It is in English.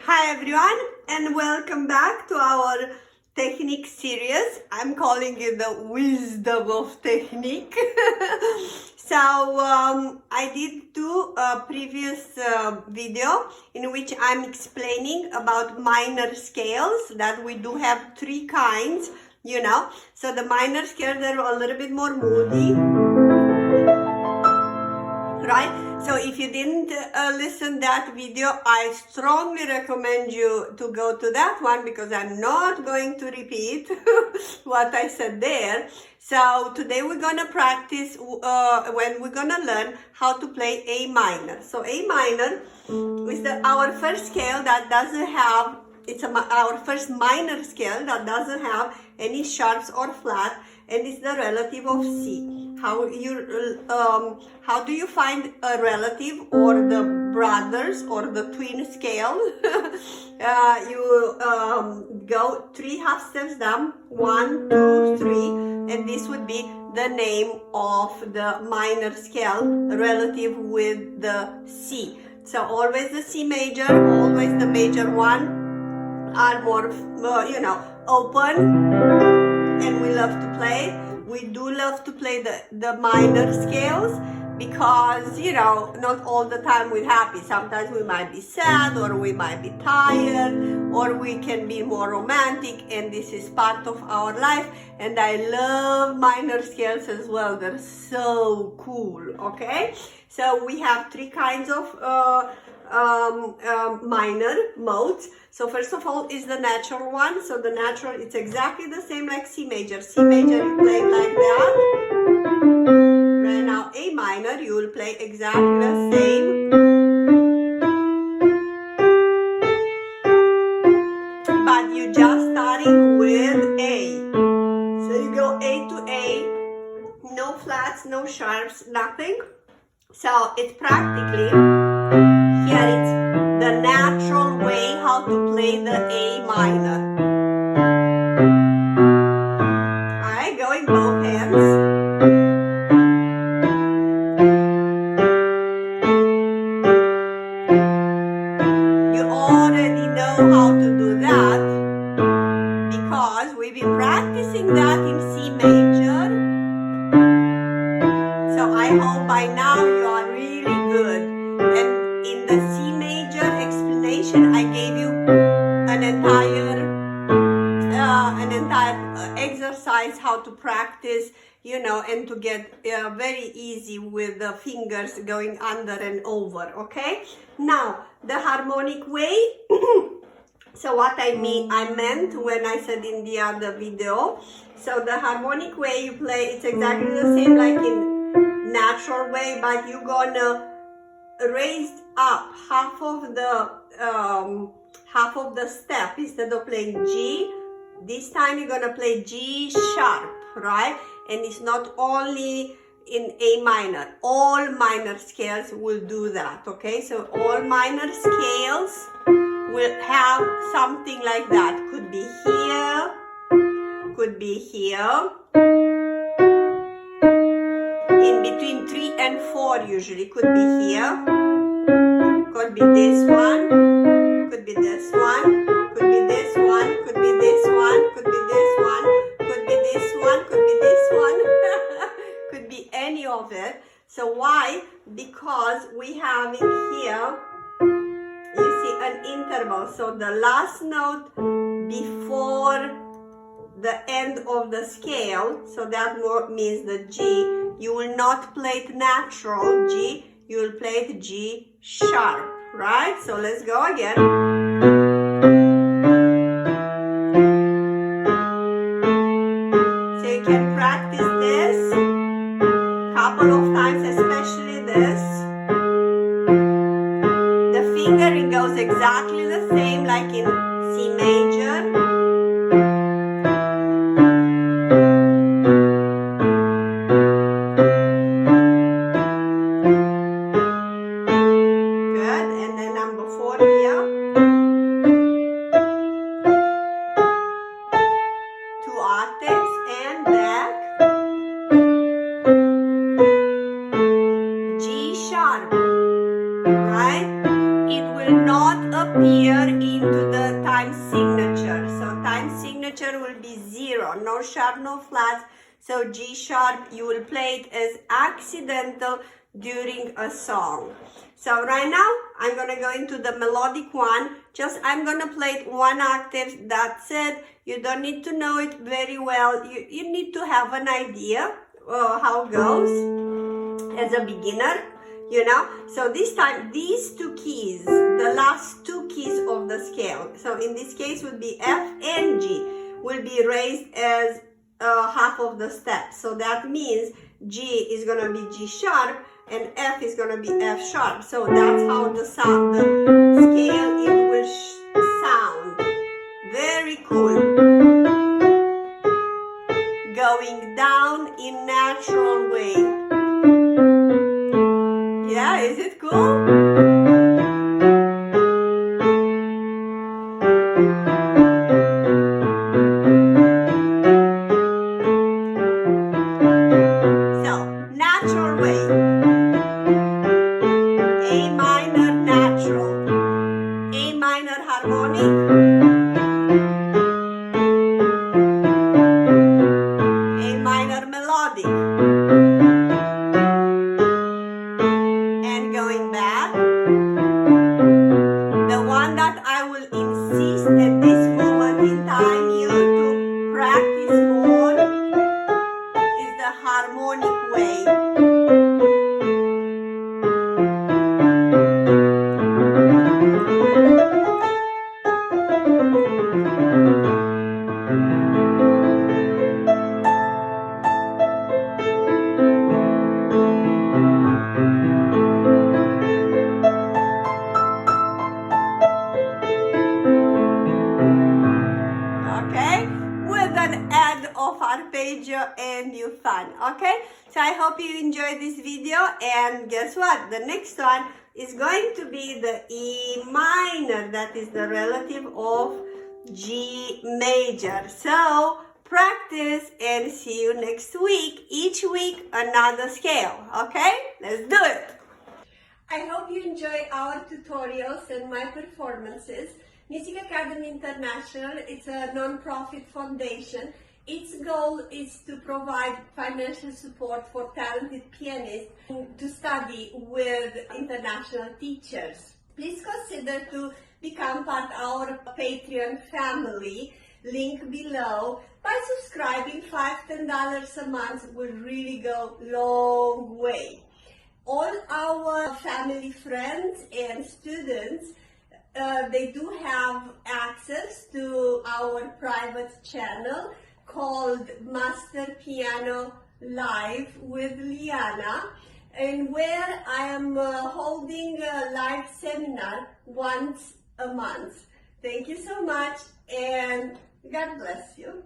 Hi everyone and welcome back to our technique series. I'm calling it the wisdom of technique. I did do a previous video in which I'm explaining about minor scales, that we do have three kinds, So the minor scales are a little bit more moody, right? So if you didn't listen that video, I strongly recommend you to go to that one because I'm not going to repeat what I said there. So today we're gonna practice when we're gonna learn how to play A minor. So A minor is our first scale that doesn't have, our first minor scale that doesn't have any sharps or flat, and it's the relative of C. How do you find a relative or the brothers or the twin scale? You go 3 half steps down, 1, 2, 3, and this would be the name of the minor scale relative with the C. So always the C major, always the major one are more, open, and we love to play. We do love to play the minor scales because, not all the time we're happy. Sometimes we might be sad, or we might be tired, or we can be more romantic, and this is part of our life. And I love minor scales as well. They're so cool, okay? So we have three kinds of minor modes. So first of all is the natural one. So the natural, it's exactly the same like C major. C major you play like that. Right now A minor you will play exactly the same. But you're just starting with A. So you go A to A, no flats, no sharps, nothing. So it's practically, here it's the natural way how to play the A minor. Alright, going both hands. You already know how to do that because we've been practicing that in C major. So I hope by now you are really good. And in the C major explanation, I gave you an entire exercise how to practice, and to get very easy with the fingers going under and over, okay? Now, the harmonic way. So what I meant when I said in the other video. So the harmonic way you play, it's exactly the same like in natural way, but you're gonna raise up half of the step. Instead of playing G, this time you're gonna play G sharp, right? And it's not only in A minor, all minor scales will do that, okay? So all minor scales will have something like that. Could be here, could be here. In between 3 and 4 usually, could be here, could be this one, could be this one, could be this one, could be this one, could be this one, could be this one, could be this one, could be any of it. So why? Because we have in here, you see an interval. So the last note before the end of the scale, so that means the G, you will not play it natural G, you will play it G sharp, right? So let's go again. So you can practice this a couple of times, especially this. The fingering goes exactly the same like in C major. Octaves and back, G sharp, right? It will not appear in measure will be 0, no sharp, no flats. So G sharp, you will play it as accidental during a song. So right now, I'm gonna go into the melodic one. I'm gonna play it 1 octave, that's it. You don't need to know it very well. You need to have an idea how it goes as a beginner, you know. So this time, these 2 keys, the last 2 keys of the scale, so in this case would be F and G, will be raised as half of the step. So that means G is gonna be G sharp and F is gonna be F sharp. So that's how the sound, the scale it will sound. Very cool. Going down in natural way. Yeah, is it cool? Harmonic, A minor melodic, and going back. The one that I will insist at this moment in time you to practice more is the harmonic way. Of arpeggio and you fun. Okay, so I hope you enjoyed this video, and guess what, the next one is going to be the E minor, that is the relative of G major. So practice and see you next week. Each week another scale. Okay, let's do it. I hope you enjoy our tutorials and my performances. Music Academy International, it's a non-profit foundation. Its goal is to provide financial support for talented pianists to study with international teachers. Please consider to become part of our Patreon family, link below. By subscribing, $5-10 a month will really go long way. All our family friends and students, they do have access to our private channel called Master Piano Live with Liana, and where I am holding a live seminar once a month. Thank you so much, and God bless you.